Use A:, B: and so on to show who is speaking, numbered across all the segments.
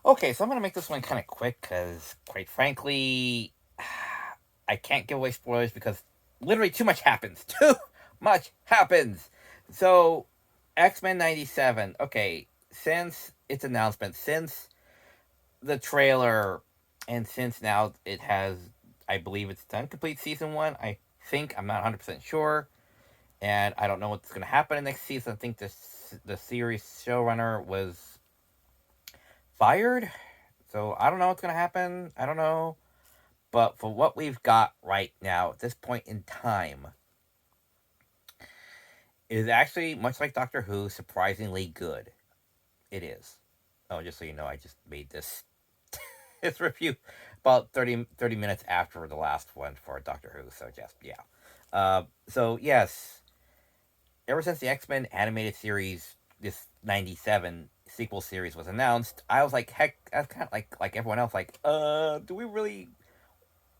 A: Okay, so I'm gonna make this one kind of quick because, quite frankly, I can't give away spoilers because literally too much happens. Too much happens. So, X Men '97. Okay, since its announcement, since the trailer, and since now it has, I believe it's done complete season one. I think I'm not 100% sure, and I don't know what's gonna happen in next season. I think the series showrunner was fired. So I don't know what's gonna happen. I don't know. But for what we've got right now at this point in time, it is actually much like Doctor Who, surprisingly good. It is. Oh, just so you know, I just made this this review about 30 minutes after the last one for Doctor Who. So just yeah. So yes, ever since the X Men animated series, this '97 sequel series was announced, I was like, heck, I was kind of like everyone else, like, do we really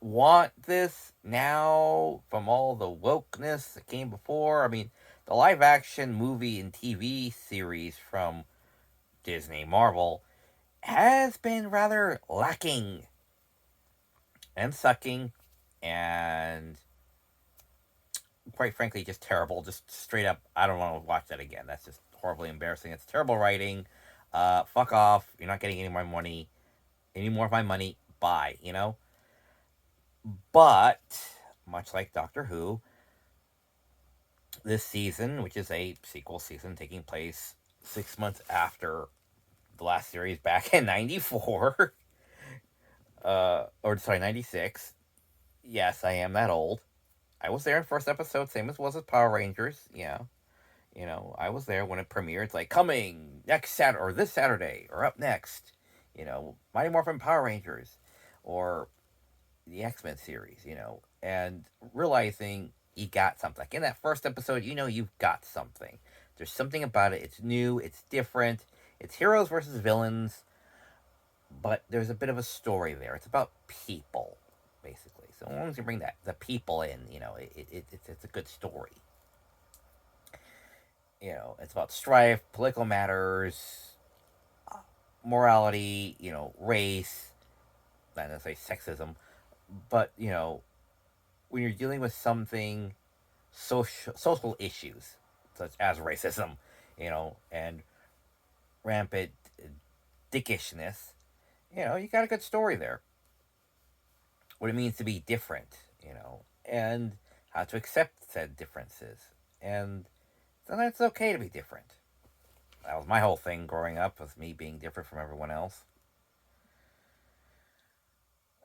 A: want this now from all the wokeness that came before? I mean, the live action movie and TV series from Disney Marvel has been rather lacking and sucking and quite frankly just terrible. Just straight up, I don't want to watch that again. That's just horribly embarrassing. It's terrible writing. Fuck off. You're not getting any more of my money. Bye, you know? But much like Doctor Who, this season, which is a sequel season taking place 6 months after the last series back in '94, or sorry, '96. Yes, I am that old. I was there in first episode, same as was with Power Rangers. Yeah, I was there when it premiered. It's like coming next Saturday or this Saturday or up next. Mighty Morphin Power Rangers, or the X Men series. And realizing you got something. Like in that first episode, you've got something. There's something about it. It's new. It's different. It's heroes versus villains, but there's a bit of a story there. It's about people, basically. So as long as you bring the people in, it's a good story. It's about strife, political matters, morality, race, not necessarily sexism, but when you're dealing with something social issues such as racism, and rampant dickishness, you got a good story there. What it means to be different, and how to accept said differences, and sometimes it's okay to be different. That was my whole thing growing up, was me being different from everyone else.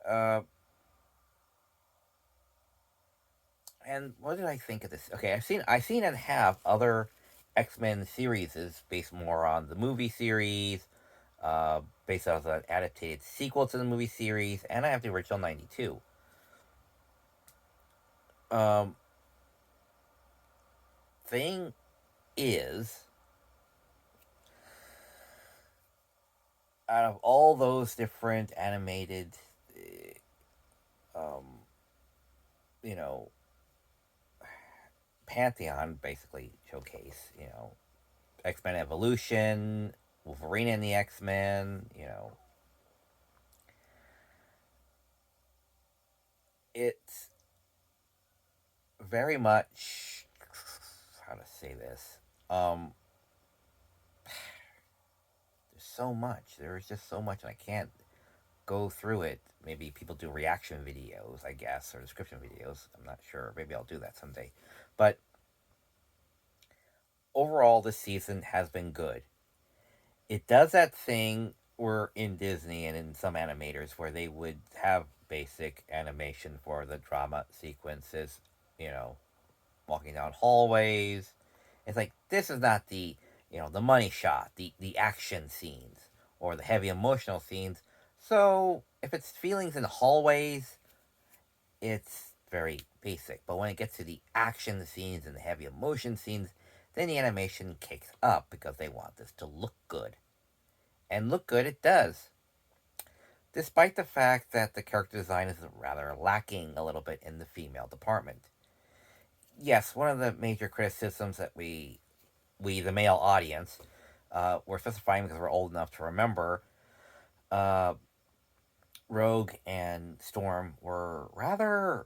A: Uh, and what did I think of this? Okay, I've seen and have other X Men series is based more on the movie series, based on an adapted sequel to the movie series, and I have the original '92. Um, thing is, out of all those different animated, um, you know, pantheon basically showcase, X Men Evolution, Wolverine and the X Men, it's very much, how to say this. There's so much. There's just so much, and I can't go through it. Maybe people do reaction videos, I guess, or description videos. I'm not sure. Maybe I'll do that someday. But overall, this season has been good. It does that thing where in Disney and in some animators where they would have basic animation for the drama sequences, you know, walking down hallways. It's like this is not the money shot, the action scenes or the heavy emotional scenes. So if it's feelings in the hallways, it's very basic. But when it gets to the action scenes and the heavy emotion scenes, then the animation kicks up because they want this to look good. And look good it does. Despite the fact that the character design is rather lacking a little bit in the female department. Yes, one of the major criticisms that we the male audience, were specifying because we're old enough to remember, uh, Rogue and Storm were rather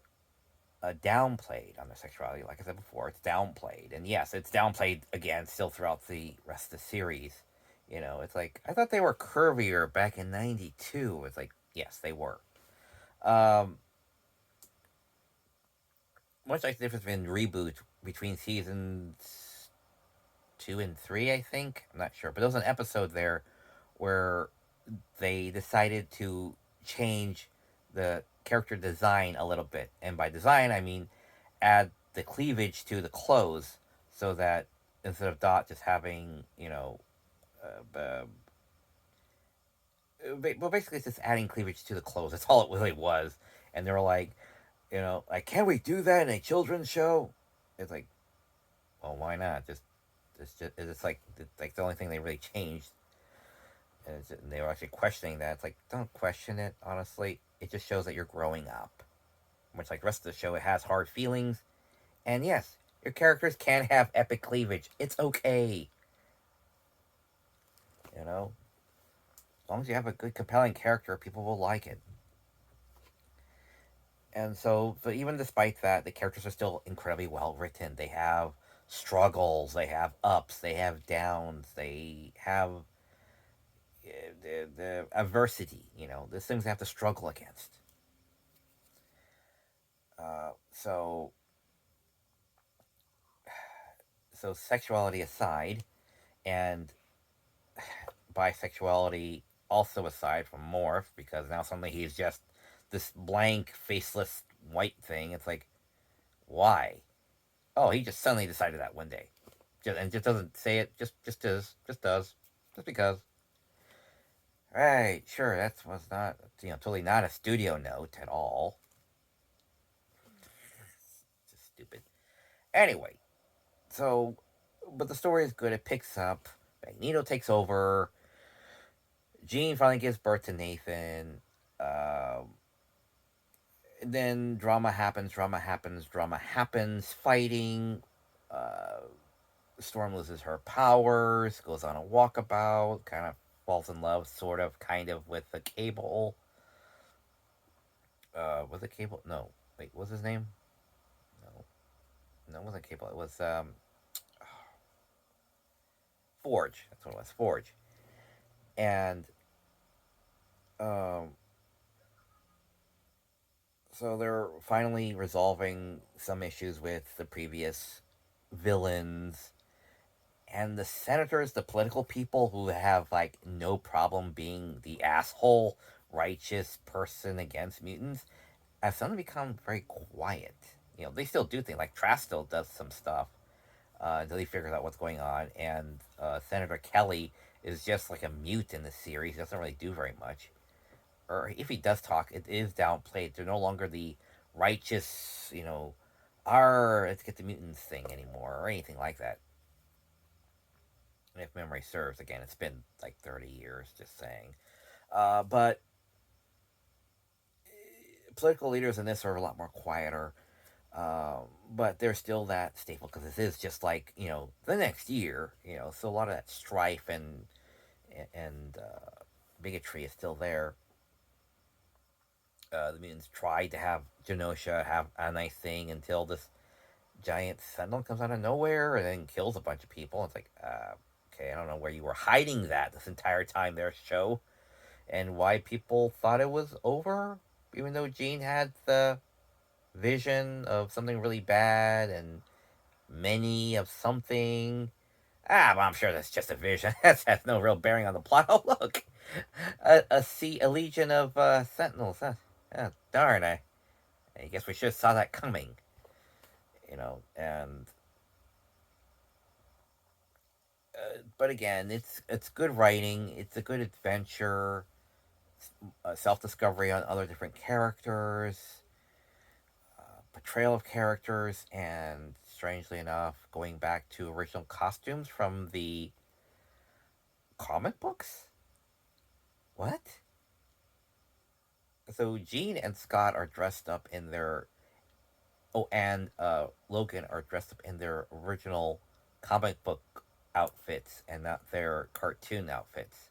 A: downplayed on their sexuality. Like I said before, it's downplayed, and yes, it's downplayed again still throughout the rest of the series. It's like I thought they were curvier back in '92. It's like yes, they were. Um, Much like the difference in reboot between seasons 2 and 3, I think. I'm not sure, but there was an episode there where they decided to change the character design a little bit, and by design I mean add the cleavage to the clothes so that instead of Dot just having well, basically it's just adding cleavage to the clothes. That's all it really was. And they were like, can we do that in a children's show? It's like, well, why not? It's like the only thing they really changed, and they were actually questioning that. It's like, don't question it. Honestly, it just shows that you're growing up. Much like the rest of the show, it has hard feelings, and yes, your characters can have epic cleavage. It's okay, you know. As long as you have a good, compelling character, people will like it. And so, but even despite that, the characters are still incredibly well written. They have struggles, they have ups, they have downs, they have the adversity. There's things they have to struggle against. So, sexuality aside, and bisexuality also aside from Morph, because now suddenly he's just this blank, faceless white thing. It's like, why? Oh, he just suddenly decided that one day, and just doesn't say it. Just does, just because. Right, sure, that was not totally not a studio note at all. Just stupid. Anyway, so but the story is good. It picks up. Magneto takes over. Jean finally gives birth to Nathan. Then drama happens. Drama happens. Drama happens. Fighting. Uh, Storm loses her powers. Goes on a walkabout. Kind of falls in love, sort of, kind of, with the Cable. Was it Cable? No. Wait, what was his name? No, no, it wasn't Cable. It was Forge. That's what it was. Forge. And um, so they're finally resolving some issues with the previous villains and the senators, the political people who have like no problem being the asshole, righteous person against mutants, have suddenly become very quiet. They still do things like Trask still does some stuff until he figures out what's going on, and Senator Kelly is just like a mute in the series. He doesn't really do very much, or if he does talk, it is downplayed. They're no longer the righteous, let's get the mutants thing anymore, or anything like that. If memory serves, again, it's been like 30 years, just saying. But political leaders in this are a lot more quieter. But there's still that staple because this is just like the next year. So a lot of that strife and bigotry is still there. The mutants tried to have Genosha have a nice thing until this giant sentinel comes out of nowhere and then kills a bunch of people. It's like, okay, I don't know where you were hiding that this entire time there, show, and why people thought it was over, even though Jean had the vision of something really bad and many of something. Well, I'm sure that's just a vision. That has no real bearing on the plot. Oh, look, a legion of sentinels. Darn, I guess we should have saw that coming. And but again, it's good writing. It's a good adventure, self discovery on other different characters, portrayal of characters, and strangely enough, going back to original costumes from the comic books. What? So Jean and Scott are dressed up in their and Logan are dressed up in their original comic book outfits and not their cartoon outfits.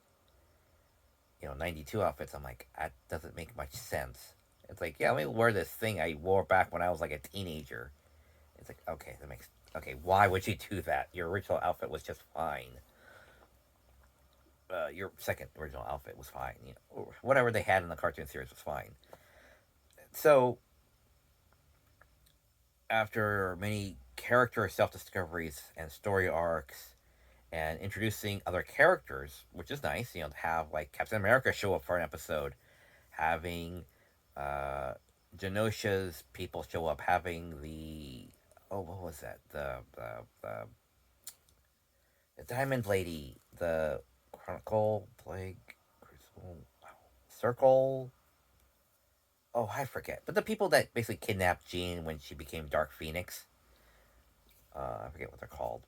A: '92 outfits. I'm like, that doesn't make much sense. It's like, yeah, let me wear this thing I wore back when I was like a teenager. It's like, okay, that makes okay. Why would you do that? Your original outfit was just fine. Your second original outfit was fine. Whatever they had in the cartoon series was fine. So after many character self discoveries and story arcs and introducing other characters, which is nice, to have like Captain America show up for an episode, having uh, Genosha's people show up, having the what was that the Diamond Lady, the Chronicle Plague Crucible Circle. Oh, I forget. But the people that basically kidnapped Jean when she became Dark Phoenix. I forget what they're called.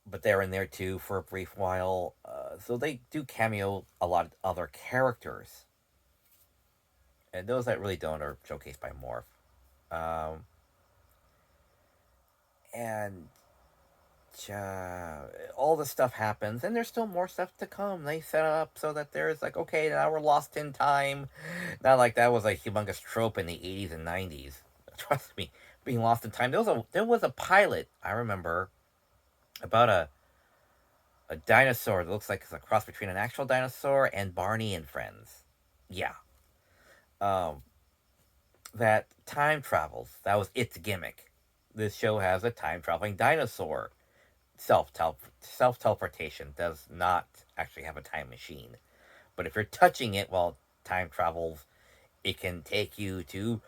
A: But they're in there too for a brief while. So they do cameo a lot of other characters. And those that really don't are showcased by Morph. Um, and all the stuff happens, and there's still more stuff to come. They set up so that there's like, okay, now we're lost in time. Not like that was a humongous trope in the '80s and '90s. Trust me, being lost in time. There was a pilot I remember about a dinosaur that looks like it's a cross between an actual dinosaur and Barney and Friends. Yeah, um, that time travels. That was its gimmick. This show has a time traveling dinosaur. Self teleportation does not actually have a time machine, but if you're touching it while time travels, it can take you to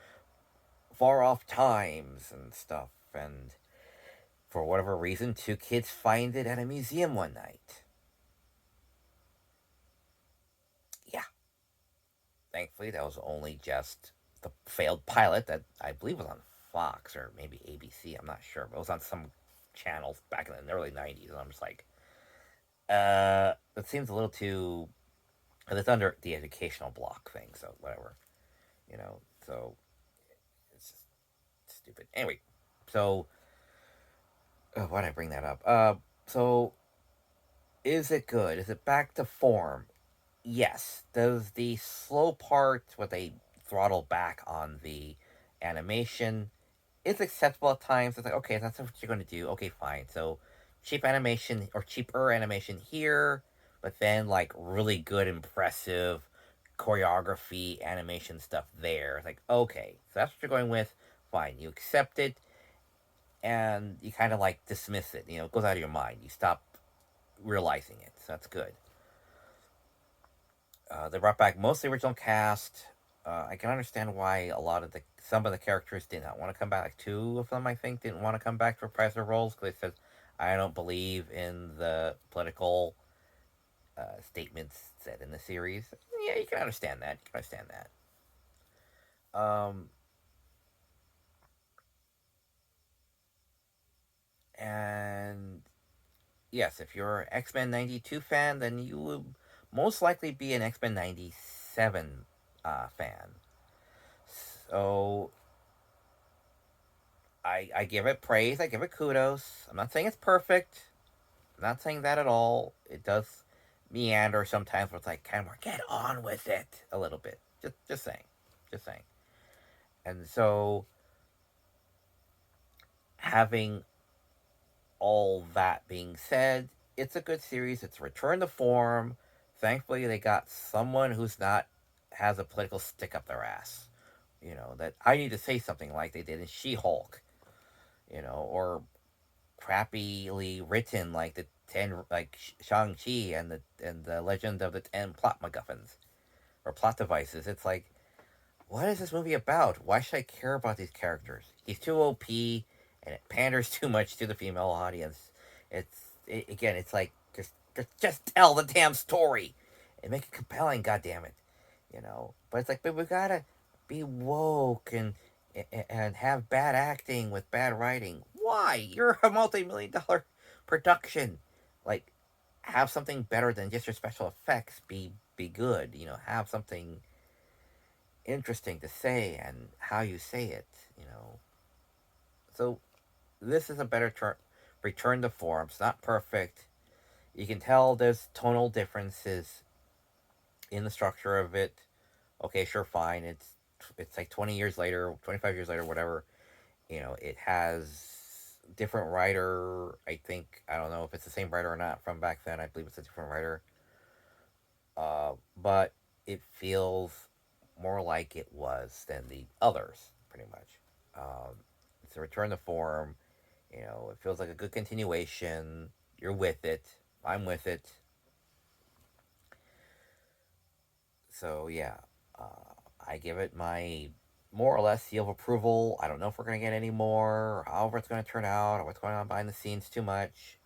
A: far off times and stuff. And for whatever reason, two kids find it at a museum one night. Yeah, thankfully that was only just the failed pilot that I believe was on Fox or maybe ABC. I'm not sure, but it was on some channels back in the early '90s, and I'm just like, it seems a little too. It's under the educational block thing, so whatever, you know. So it's just stupid. Anyway, so why did I bring that up? So is it good? Is it back to form? Yes. Does the slow part, where they throttle back on the animation, is acceptable at times? It's like, okay, that's what you're going to do. Okay, fine. So cheap animation or cheaper animation here, but then like really good, impressive choreography, animation stuff there. It's like, okay, so that's what you're going with. Fine. You accept it and you kind of like dismiss it. It goes out of your mind. You stop realizing it. So that's good. They brought back most of the original cast. I can understand why some of the characters did not want to come back. Like two of them, I think, didn't want to come back to reprise their roles because they said, "I don't believe in the political statements said in the series." Yeah, you can understand that. You can understand that. And yes, if you're an X Men '92 fan, then you will most likely be an X Men '97 fan. So I give it praise. I give it kudos. I'm not saying it's perfect. I'm not saying that at all. It does meander sometimes, where it's like, kind of more, get on with it a little bit. Just saying, just saying. And so having all that being said, it's a good series. It's a return to form. Thankfully, they got someone who's not has a political stick up their ass. That I need to say something like they did in She-Hulk. Or crappily written like the ten like Shang Chi and the Legend of the Ten Plot MacGuffins or plot devices. It's like, what is this movie about? Why should I care about these characters? He's too OP, and it panders too much to the female audience. Again, it's like just tell the damn story and make it compelling. God damn it, But it's like, but we gotta be woke and have bad acting with bad writing. Why? You're a multi-million-dollar production. Like, have something better than just your special effects. Be good. Have something interesting to say and how you say it. So this is a better return to form. It's not perfect. You can tell there's tonal differences in the structure of it. Okay, sure, fine. It's like 20 years later, 25 years later, whatever. It has different writer. I think I don't know if it's the same writer or not from back then. I believe it's a different writer. But it feels more like it was than the others, pretty much. It's a return to form. It feels like a good continuation. You're with it. I'm with it. So yeah, I give it my more or less seal of approval. I don't know if we're gonna get any more, or however it's gonna turn out, or what's going on behind the scenes too much.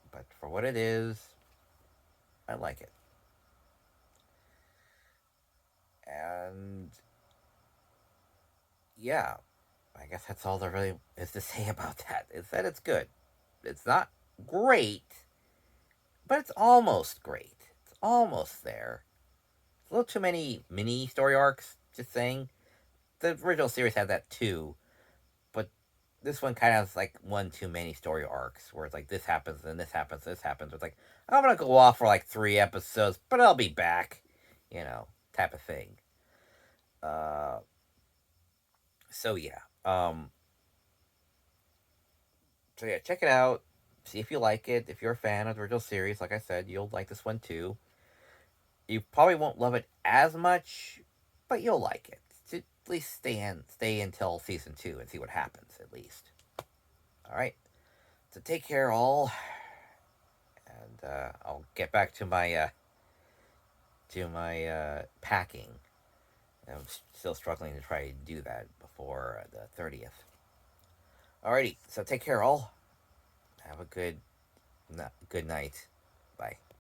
A: But for what it is, I like it. And yeah, I guess that's all there really is to say about that. Is that it's good. It's not great, but it's almost great. It's almost there. It's a little too many mini story arcs. Just saying. The original series had that too, but this one kind of has like one too many story arcs where it's like this happens, then this happens, this happens. It's like I'm gonna go off for like 3 episodes, but I'll be back, type of thing. Uh, so yeah, check it out. See if you like it. If you're a fan of the original series, like I said, you'll like this one too. You probably won't love it as much, but you'll like it. To at least stay until season 2 and see what happens. At least, all right. So take care, all, and I'll get back to my packing. I'm still struggling to try to do that before the 30th. Alrighty, so take care, all. Have a good night. Bye.